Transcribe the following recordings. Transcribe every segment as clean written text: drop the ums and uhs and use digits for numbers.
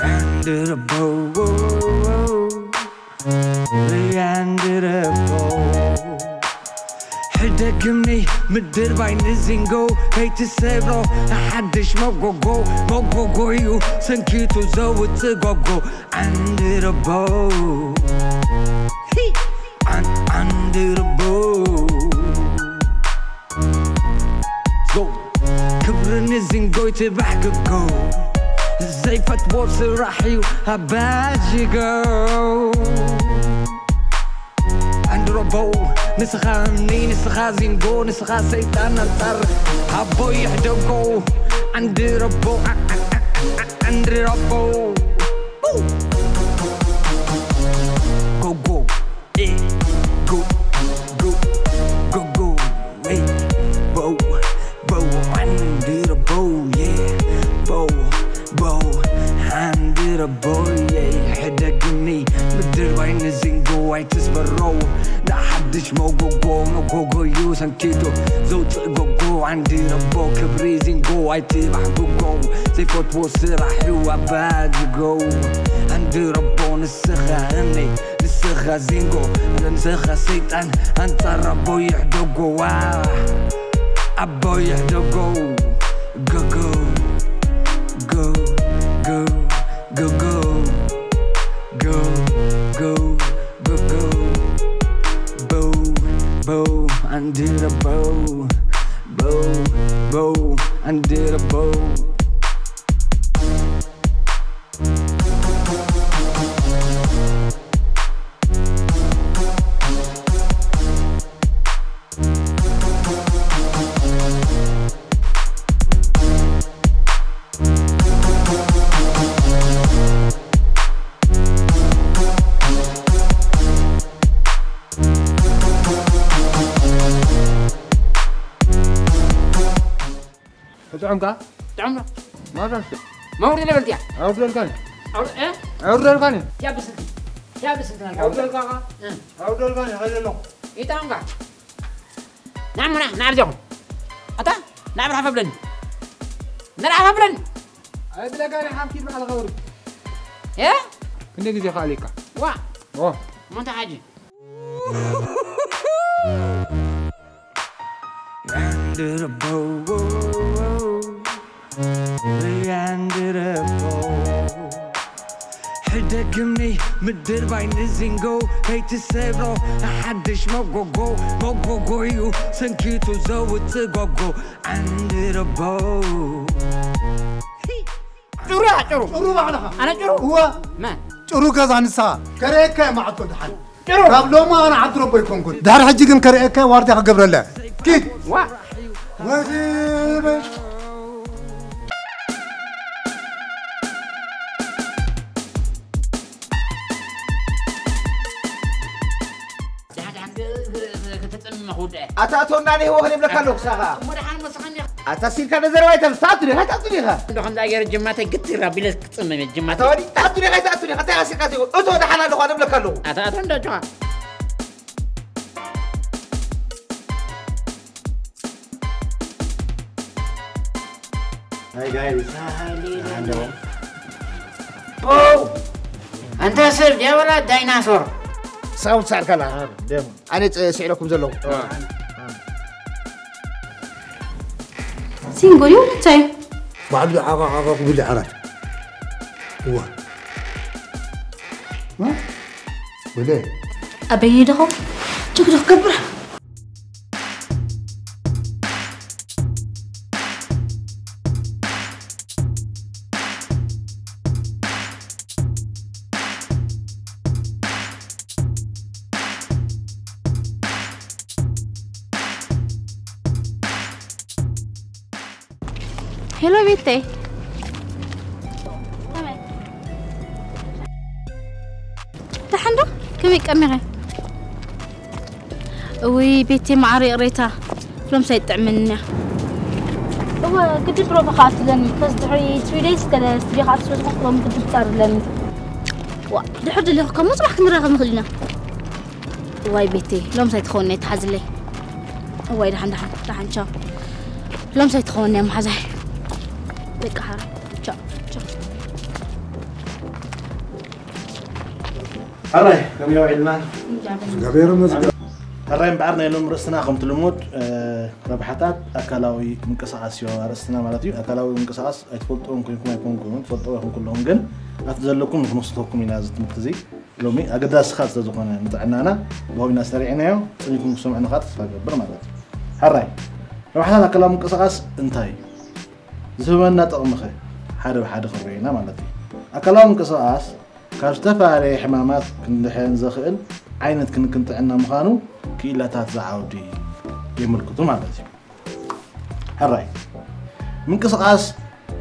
Under the bow, under the bow. حدقني مدير بين الزنقو هيت السيبرو أحدش موقو يو سنكيتو زود تقوقو Under the bow, under the bow. Go كبرني الزنقو يتبعك الجو زي فتوى بصراحي وهباجي جو Under a bow نسخة مني نسخة زنقو نسخة سيطان انطر هبو يحدقو Under a bow Under a bow Go eh go hey bow Under the bow yeah bow Under the bow yeah حدقني مدير بين الزنقو هيتسبرو لا حدش موقو يو سنكيتو زوت قوقو عندي ربو كبري زنقو هيتبع قوقو زي فتوى سراحي وعباد جو عندي ربو نسخة هني نسخة زنقو انا نسخة سيطان انت ربو يحدقو ابو يحدقو Bow under the bow, bow under the bow. تعمق تعمق ما رأيك ما ورد لي بلديا عود الكاني ايه عود الكاني يا بس عود الكاغا عود الكاني هذا له يتعمق نعم جون أتا نعم راح فبلن نلعب فبلن هاي بلا كاني حامكين على غوري ايه كنت جزي خاليك وا ما انت حاجه Under the bow, under the bow. حدقني مدير بين الزنقو هيت السيبرو أحدش موقو يو سنكيتو زود تقوقو Under the bow. جرو معناها أنا جرو هو ما جرو كذا نسا كريكا ما عطوا دحين قبل ما أنا عد ربي يكون قلت دار حجي كم كريكا واردي قبل الله كيد وزير أتاتونا ليه هو هني ملكالوك ساقا أتاسير كان زرواي تاتوني هاي تاتوني ها دخل داير الجماعة قتيرة بلا قسم من الجماعة تاتوني هاي تاتوني حتى أسير كاسي أتو دحنا لو هني ملكالوك أتاتون ده جوا هاي جايز أوه أنت سر يا ولا ديناصور ساوند سعر كلا أنا سعركم زلوا سينجوري ولا تاي؟ بعد عاقا قبل عرات هو ما ولا أبي دخل تقدر كبره هلو بيتي تحندو كمي كاميرا وي بيتي معري قريتها فلم سيطعملنا هو قد بروفا خاص لني بس دحري 3 days كلا استري خاص شو تقوم قد بصار لني دحر اللي كم مصباح كنراغ مخلنا واي بيتي لم سيتخوني تحزلي واي دحن شاف لم سيتخوني محزي بك حرام هراي كم يوم علمان غبير مزق هراي بعرنا يلوم رأسنا خمت الموت ربحتات أكلاوي منقصاص يو رأسنا مالتي أكلاوي منقصاص أتفضلون كلكم يكونون تفضلوا كلهم جن أتزلكم في نصكم من هذا المتزي لومي أقداس خاص زقنا متعنانا وهو سريعنا يو تريكم سمعنا خاص فجبر مالتي هراي ربحتات أكلاوي منقصاص انتهي زماننا تقمخه حدا خرينا مالتي أكلاوي منقصاص كاستفاري حمامات كندحين زخل عينت كنت عنا مخانو كيلا تاتزعودي يملكتو مالتي هراي من قصقاس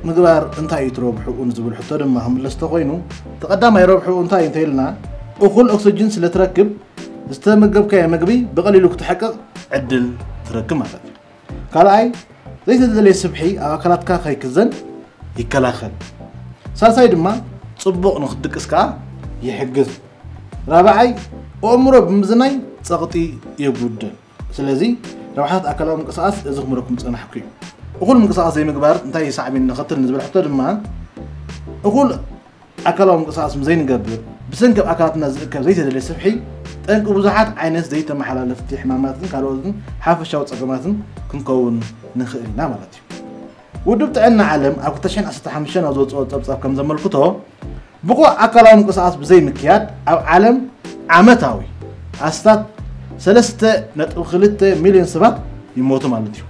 مقبار انتاي تروبحو ونزبل حتى دما هم لستقوينو تقدام يروبحو انتاي انتيلنا وكل اكسجين سلتركب استمقب كاي مقبي بقليلو كتحقق عدل تركب مالتي كالاي زي تدلي السبحي اكلات كا خيكزن يكلاخل ساساي دما صبوق نخدقسكا يحجز رابعي أمره بمزناي سقطي يبود سلازي روحات أكلهم قصاص إذا مركم أنا حكي أقول من قصاص زي مقبار أنتي صعب إن خطر نزبل حتى لما أقول أكلهم قصاص مزين قبل بس إنك أكلاتنا كزيت اللي سبحي إنك بزحات عينس زيت محل لفتح حماماتن كالوزن حاف الشوط أقماتن كنكون نخيلنا مالتي ودبت عنا علم أو كتشين أستحمشنا وزوج أو كم زمل كتو بقوا أكلهم قصاص بزي مكياد أو علم عمتاوي أستاذ 3.3 مليون سبات يموتوا مالتيو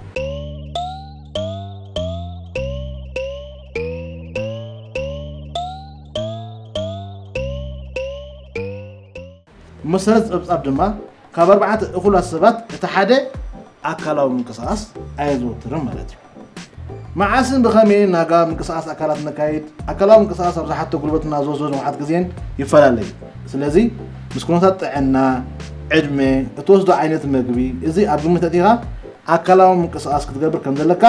مسرز أبصاب دما كبربعة أخوة سبات تحدى أكلهم قصاص أيزوترم مالتيو معاسن بخمين ناقا من قصاص أكلات نكايد أكلهم قصاص أبصا حتى قلبتنا زوزوز وحد قزين يفلالي سلازي مسكونات عنا عدمي توصدوا عينة مقبي إذا أبو تأتيها أكلهم قصاص كتقبر كم ذلك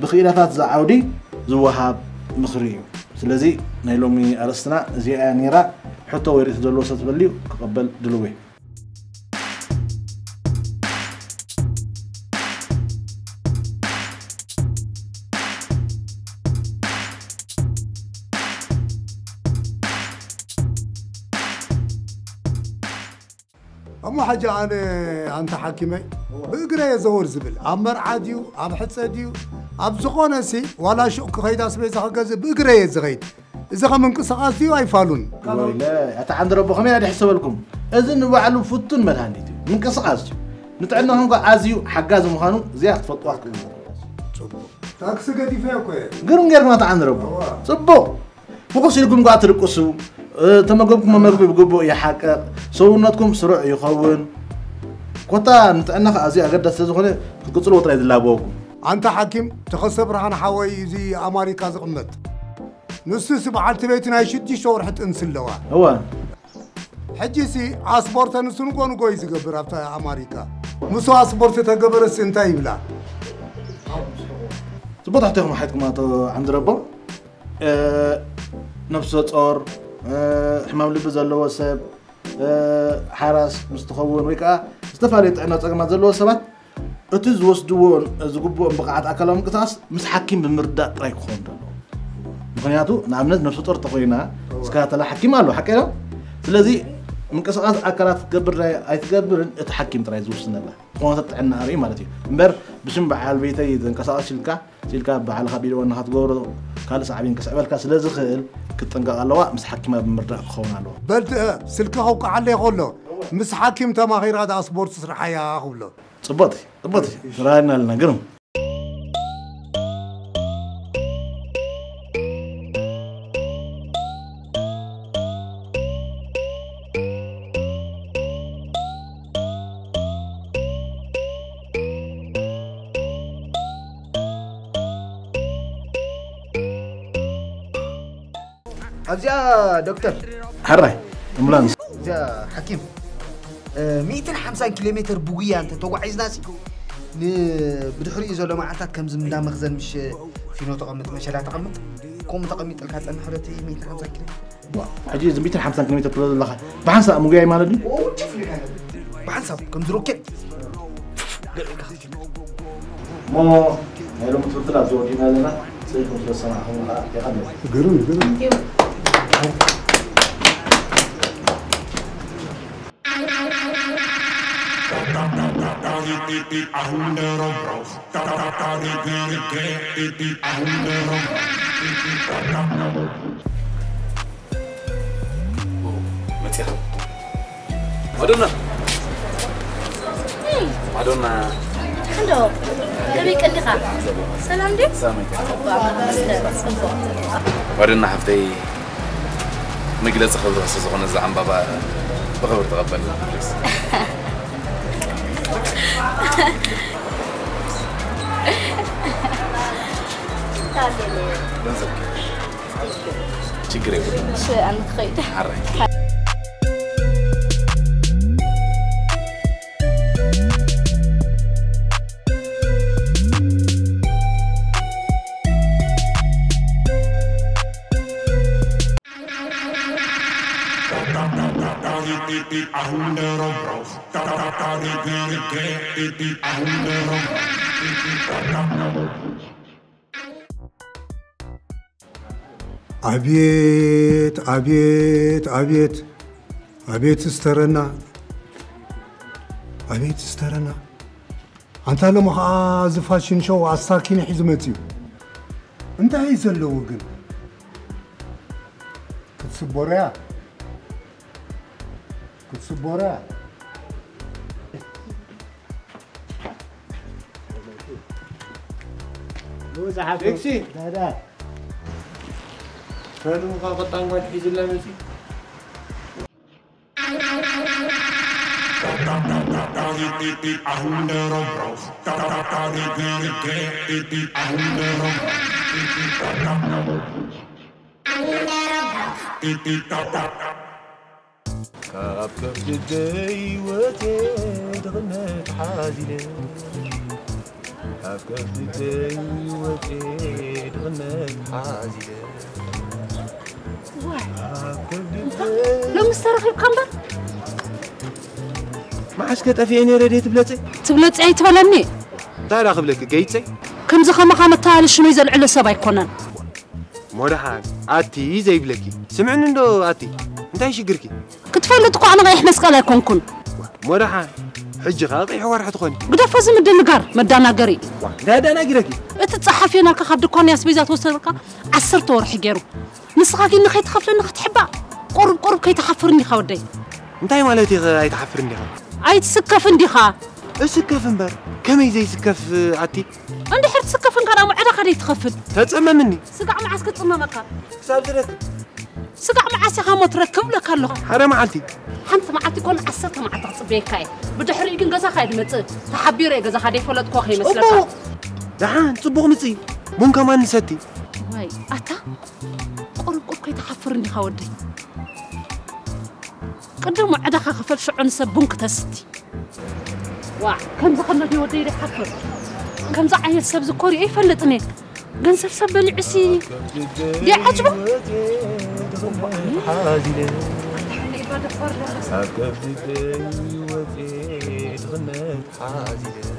بخيلافات زعودي زوهاب مخريو سلازي نايلومي أرسنا زي أنيرا حتى ويريد دلو ستبليو كقبل دلوي أما حاجة أنت حاكمي بقرا يزور زبل أمر عاديو أم حسديو أم زقونسي ولا شوك خيدا سبيز حجز بقرا يزغيد إذا كان من قصاص ديو أيفالون لا أتعند ربو خمين هذا حسب لكم إذن وعلو فتون مدهنيتي من قصاص نتعنا هم عازيو حجاز مخانو زيادة فطوات تاكس قدي فيها كوي قرن غير ما تعند ربو صبو فوقس لكم قاعد ترقصوا تمقبكم مقبي بقبو يحقق سوناتكم سرع يخون كوتا نتعنا أزي أقدر تزخونه تقصلوا وتريد اللابوكم أنت حكيم تخسب رهان حوي زي أمريكا زقمت نص بعد تبيتنا يشدي شور حتى انسلوا هو حجيسي اسبورت نسون كون كويس قبر في امريكا مسو اسبورت تقبر سنتاي بلا تبغى تحتهم حياتكم عند ربو نفس صور حمام لبز الله وسب حراس مستخون ويكا استفادت عنا تقمات زلوا سبات اتز وسدون زغبو بقعات اكلهم قصاص مس حكيم بمرداء رايك خون دلو مخنياتو نعمنت نفس طور تقوينا اسكاتا لا حكيم قالو حكينا سلازي من قصاص اكلات تقبر اي تقبر اتحكم ترايز وسنا الله خونت تعنا اري مالتي امبر بشم بعال بيتي انقصاص شلكا بعال خبير وانا هتغور قال صعبين كسبلكا سلازي خيل كتنقق الله مس حكيمه بمرداء خون الله بلت سلكه خوق عليه خلو مس حكيم تما غير هذا سبورت سرحيا خلو صبطي راينا لنا قرم أبزيا دكتور حراي امبولانس أبزيا حكيم 150 كيلومتر بوغيا أنت توقعيز ناسي بدحري إذا لو ما عطات كم زمنا مخزن مش في نو تقمت مش لا تقمت كم تقمت الكات أنا حرتي 150 كيلو حجيز 150 كيلومتر بلاد الله بحنسا مقاي مالدي وشوف لي أنا بحنسا كم زروكت مو هلو متفضل زوجينا لنا سيكون في السماء يا خالد قرن مادونا حلو كبي كلها سلام دي سلامك مادونا حفتي مجلس خذ زغون الزعم بابا بخبر تقبل شكرا شو أنا خير حرك عبيت عبيت عبيت عبيت استرنا عبيت استرنا أنت لما زفاشين شو عساكين حزمتي أنت عايز اللوجن كتصبوريا كتصبوريا ديكسي لا كانوا قطعوا ما تحيز الله مسي كابكب جدي وتيد غنت حازلة كابكب جدي وتيد غنت حازلة لو مسترخي بكمبر ما عسكت أفيني رديت بلاتي تبلت أي تبلمني تعال أخذ لك جيتي كم زخم خامة تعال شنو يزل على سبا يكونن مرحان أتي زي بلكي سمعنا إنه أتي أنت إيش يقركي كتفلت أنا غيح مسقلا يكون مرحان حج خاطي حوار حتخوني قد فاز من النجار مدانا قري لا ده أنا أقركي تتصحفي أنا كخد كون يا سبيزات وصلك 10 ورح يجرو نسخاكي إنك يتخاف لأنك تحبها قرب كي تحفرني خودي أنت مالتي أي تحفرني أي تسكف عندي خا السكف مبر كم يزي سكف عتي عندي حرت سكف كان معدا خدي تخفل تتصمم مني سقع معسك تصممك سابترك سقع معسي خا تركب لك الله حرام عالتي حنت معتي كون 10 معتا صبيكاي بدحري كن غزا خايد مص تحبيري غزا خدي فلت كو خي مسلك دحان صبغ مصي مون كمان نستي واي اتا قرب كي تحفرني خودي قدم معدا خفل شعن سبونك تستي وا كم زخلني ودي حفر كم زعي السبز كوري اي فلطني ግን ሰብሰበል ዕሲ يعجبه حازلة ساكف لدي وزيد غنت حازلة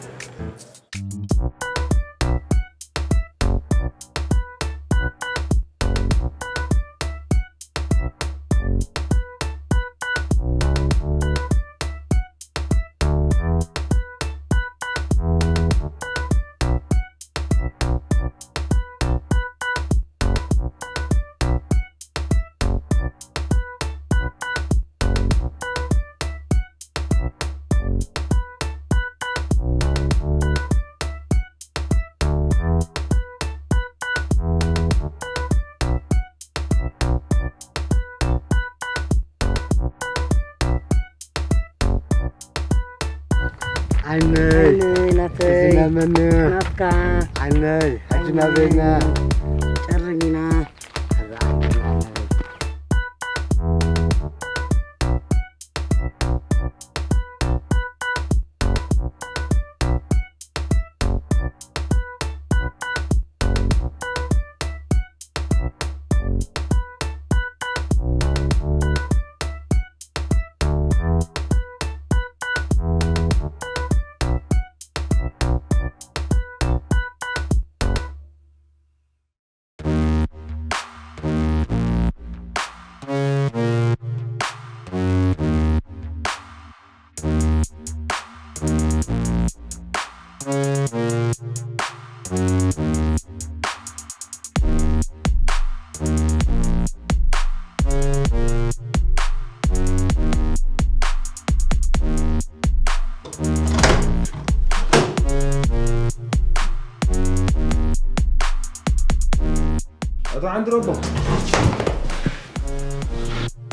عند ربو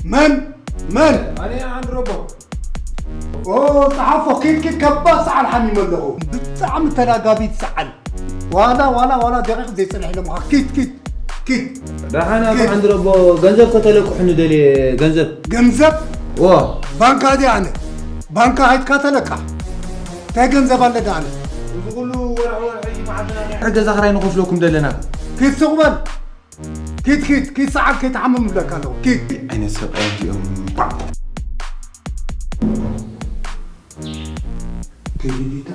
من؟ أنا عند ربو صحافه كيف كباس على الحميم له بتعم تلاقابي تسعل ولا دقيق زي صلح له كيت راح أنا عند ربو جنزب كتلك حنو دلي جنزب واه بانك هذه أنا بانك هيد كتلك تا جنزب على ده أنا يقولوا ولا حاجة ما عندنا حاجة زهرين نخش لكم دلنا كيت سقبل كيت ساعة كيت عمم لك أنا كيت أنا سأجي كيديتا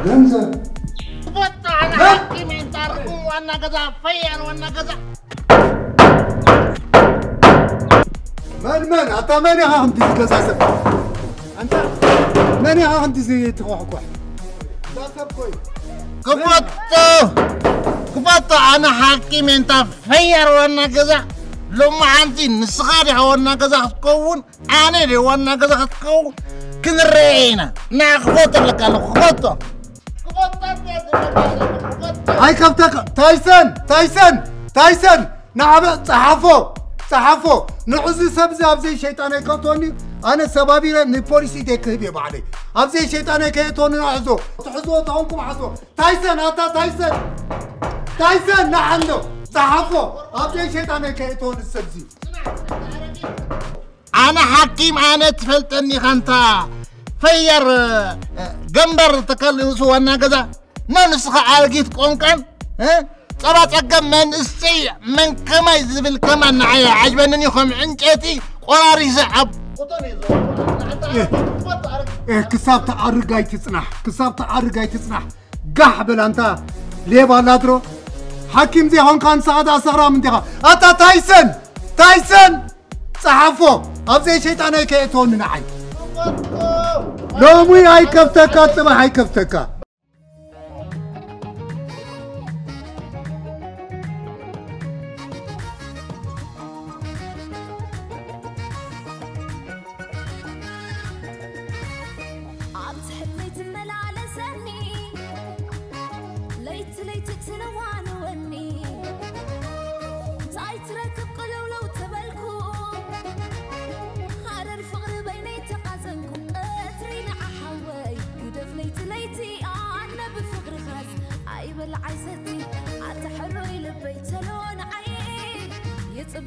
جنزة بطة أنا حكي من تاركم وأنا كذا فير وأنا كذا من أنت ماني ها عندي كذا أنت ماني ها عندي زي تروحك واحد كبطة أنا حكي من تفير وأنا كذا لما عندي نسخاري وأنا كذا تكون أنا اللي وأنا كذا تكون كن الرئينا ناخبط لك أنا خبطة هاي كفتك تايسون نعم صحافو نعزي سبزي أبزي شيطاني كتوني أنا سبابي لأن بوليسي ديك هبي بعدي أبزي شيطاني كتوني نعزو تحزو تهونكم عزو تايسون نعنو صحافو أبزي شيطاني كتوني السبزي أنا حكيم أنا تفلتني خانتا فير جنبر تكلم سوانا كذا ما نسخة عالجيت قوم كان ها صبات أقم من السي من كما يزبل كما نعيا عجبني خم عنجتي قراري زعب كساب تعرقاي تصنح قحبل أنت ليه بالادرو حكيم زي هون كان سعادة صغرى من ديها أتا تايسون صحافو أبزي شيطاني كيتون نعي لومي هاي كفتك أتبع هاي كفتك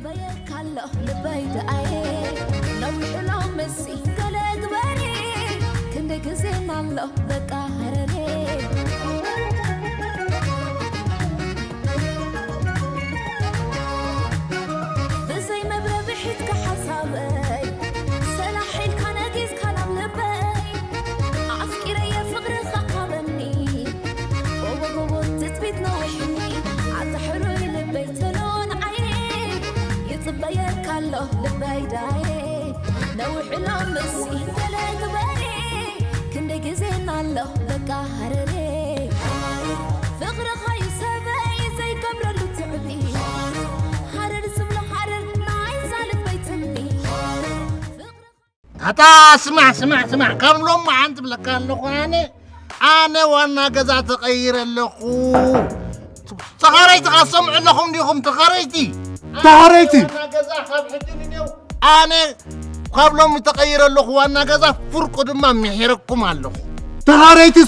بيك الله لبيت عين نوح لهم مسي قلق بري كندك زين الله بقهرني بزي مبرا بحيتك حسابي سلاحي كان اجيز كان لبي عسكري يا فقر خقبني وقوة تثبيت نوحني عتحروي لبيت بيك الله لبيداي نوح لهم مسي قلق بري كندي جزينا الله بقى هرري فقر خاي سبعي زي قبر اللي تعبي حرر سبله حرر نعيز على بيتني هتا اسمع كم لهم عند بلكان لكو أنا وانا قزا تغير لكو تغريت قسمع لكم ديكم تغريتي وانا قزا خبحتني نيو أنا قبلهم يتغير لكو وانا قزا فرق دما محيركم على تغريتي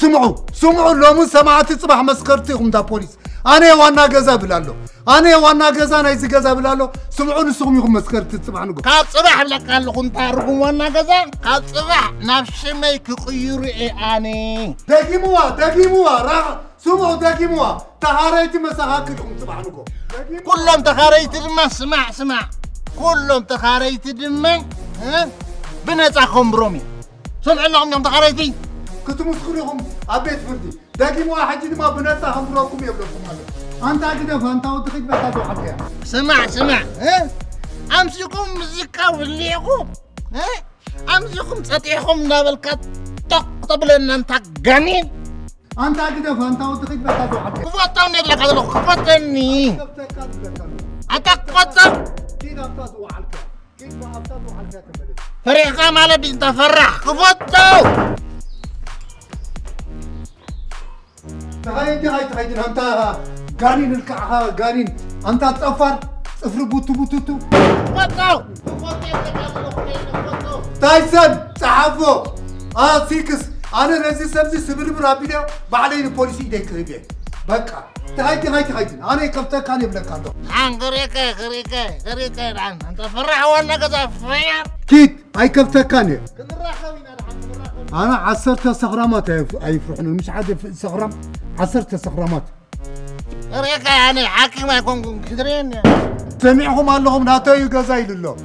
سمعوا لهم سمعت صباح مسكرتيهم دا بوليس أنا وانا قزا بلالو أنا وانا قزا نايزي قزا بلالو سمعوا نسوهم يهم مسكرتي صباح نقول كاب صباح لكان لكم تارقوا وانا قزا كاب صباح نفس ما يكيروا أني دقيموا راح سمعوا دقيموا تغريتي مساكلهم صباح نقول كلهم تغريتي دما اسمع كلهم تغريتي دما بنتاخم برومي سمع لهم يوم تغريتي كنت مسخرهم أبيت فردي داقي واحد جد ما بنتا هم براكم يبلغكم هذا أنت أكيد فأنت ودخل بتاعته حكيها سمع أمسكم مزيكا والليكم أمسكم سطيحكم نابلك تقطب لنا أنت جنين أنت أكيد فأنت ودخل بتاعته حكيها كفتني لك هذا كفتني أتقفتن كيف أبتدوا عليك كيف أبتدوا عليك فريقا مالا بنت فرح كفتو تغير أنت قانين الكعها قانين أنت تصفر صفر بوتو فتو تايسون صحافو سيكس أنا نزي سبزي سبر برابيليو بعدين البوليس يدك ربيع بقى تغير أنا كفتك كان يبلغ كانو غريكا أنت فرح وانا كذا فير كيت أي كفتك كان أنا عصرت استغرامات أي فرحنا مش عاد استغرام عصرت استغرامات ريكا يعني حاكي ما يكون كدرين سمعهم قال لهم ناتو يجازاي لله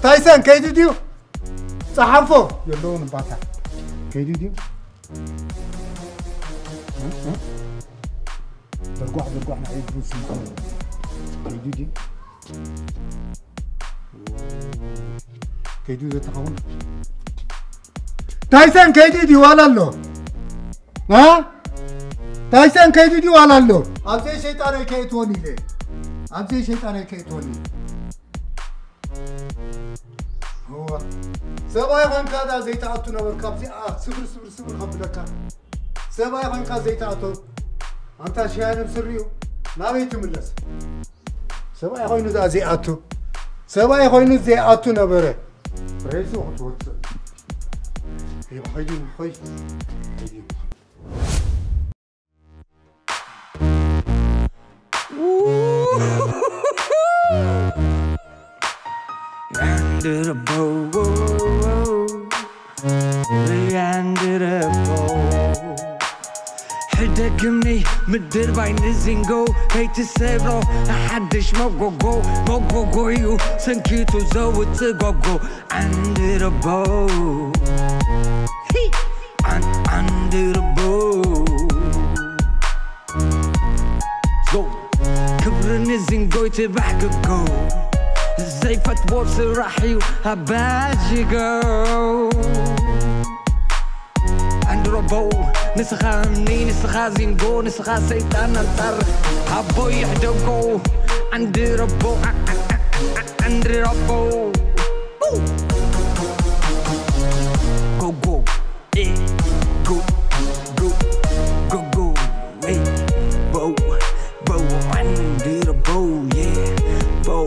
تايسون كيديو صحفو يلون باتا كيديو برقوح نعيد فلوس المقابل كيدو ده تحول تايسون كيدو ولا له ها تايسون كيدو ولا له أبزي شيطان كيتوني ليه أبزي شيطان كيتوني هو سبايا فان كذا زي تعطو نور كابزي صفر قبلك سبايا فان كذا زي تعطو أنت شايل بسريو ما بيتملس سبايا خوينو ذا زياتو سبايا خوينو زياتو نبره رئيسو خطوط يبقى خيدين Under the bow, under the bow. حدقني مدر باين الزنقو كي تسيبرو أحدش موغو يو سنكيتو زود تغوغو under the bow under the bow go كبرن الزنقو يتبعك go زي فتوى بصراحي هباجي go under the bow نسخة زينجو نسخة سيطان الطر هبو يحدقو عند ربو عند ربو go eh go eh bo عند ربو yeah bo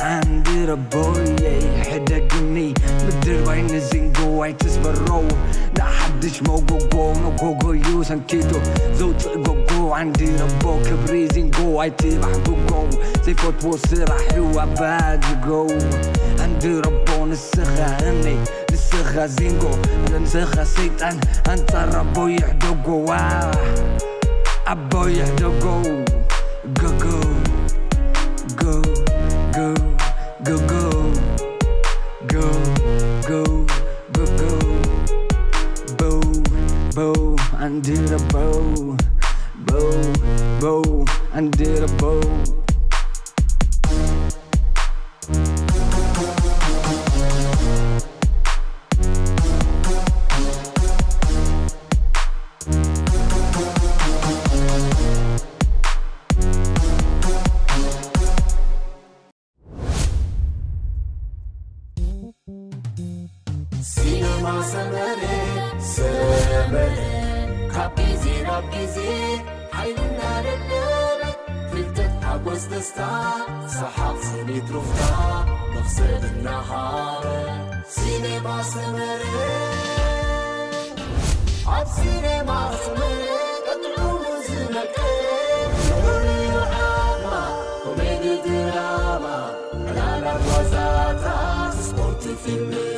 عند ربو yeah حدقني مدر وين الزنجو واي تسبرو حدش موغو يو سنكيتو زوت غوغو عندي ربو كبريزين جو عيتي بحبوغو زي فوتبول سراحي واباد جو عندي ربو نسخة زينجو انا نسخة سيطان انت ربو يحدوغو ابو يحدوغو go bow under the bow under سينما سمري سمري كابيزي رابيزي حيلنا للنبت فلتت حبوز دستا سحاب سنيت رفتا نفسد النهار سينما سمري عب سينما سمري تطلعوا مزنك كوميدي دراما لا لا وزاتا سبورت فيلم